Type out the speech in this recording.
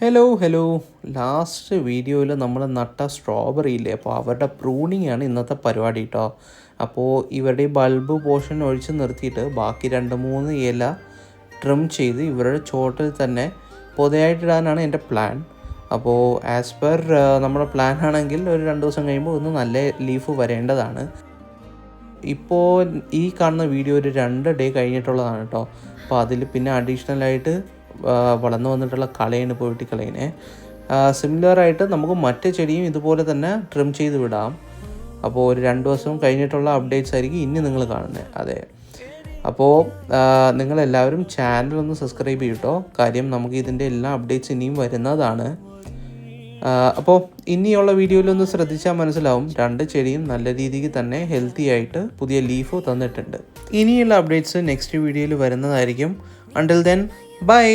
Hello last വീഡിയോയിൽ നമ്മൾ നട്ട സ്ട്രോബെറി ഇല്ലേ, അപ്പോൾ അവരുടെ പ്രൂണിങ് ആണ് ഇന്നത്തെ പരിപാടി കേട്ടോ. അപ്പോൾ ഇവരുടെ ബൾബ് പോർഷൻ ഒഴിച്ച് നിർത്തിയിട്ട് ബാക്കി 2-3 ഇല ട്രിം ചെയ്ത് ഇവരുടെ ചോട്ടിൽ തന്നെ പൊതയായിട്ടിടാനാണ് എൻ്റെ പ്ലാൻ. അപ്പോൾ ആസ് പെർ നമ്മുടെ പ്ലാൻ ആണെങ്കിൽ ഒരു 2 ദിവസം കഴിയുമ്പോൾ ഒന്ന് നല്ല ലീഫ് വരേണ്ടതാണ്. ഇപ്പോൾ ഈ കാണുന്ന വീഡിയോ ഒരു 2 ഡേ കഴിഞ്ഞിട്ടുള്ളതാണ് കേട്ടോ. അപ്പോൾ അതിൽ പിന്നെ അഡീഷണലായിട്ട് വളർന്നു വന്നിട്ടുള്ള കളയാണ് ഇപ്പോൾ വെട്ടിക്കളയണേ. സിമിലറായിട്ട് നമുക്ക് മറ്റു ചെടിയും ഇതുപോലെ തന്നെ ട്രിം ചെയ്ത് വിടാം. അപ്പോൾ ഒരു 2 ദിവസം കഴിഞ്ഞിട്ടുള്ള അപ്ഡേറ്റ്സ് ആയിരിക്കും ഇനി നിങ്ങൾ കാണുന്നത്. അതെ, അപ്പോൾ നിങ്ങളെല്ലാവരും ചാനലൊന്ന് സബ്സ്ക്രൈബ് ചെയ്യട്ടോ. കാര്യം നമുക്ക് ഇതിൻ്റെ എല്ലാ അപ്ഡേറ്റ്സ് ഇനിയും വരുന്നതാണ്. അപ്പോൾ ഇനിയുള്ള വീഡിയോയിലൊന്ന് ശ്രദ്ധിച്ചാൽ മനസ്സിലാവും 2 ചെടിയും നല്ല രീതിക്ക് തന്നെ ഹെൽത്തി ആയിട്ട് പുതിയ ലീഫ് തന്നിട്ടുണ്ട്. ഇനിയുള്ള അപ്ഡേറ്റ്സ് നെക്സ്റ്റ് വീഡിയോയിൽ വരുന്നതായിരിക്കും. Until then, by.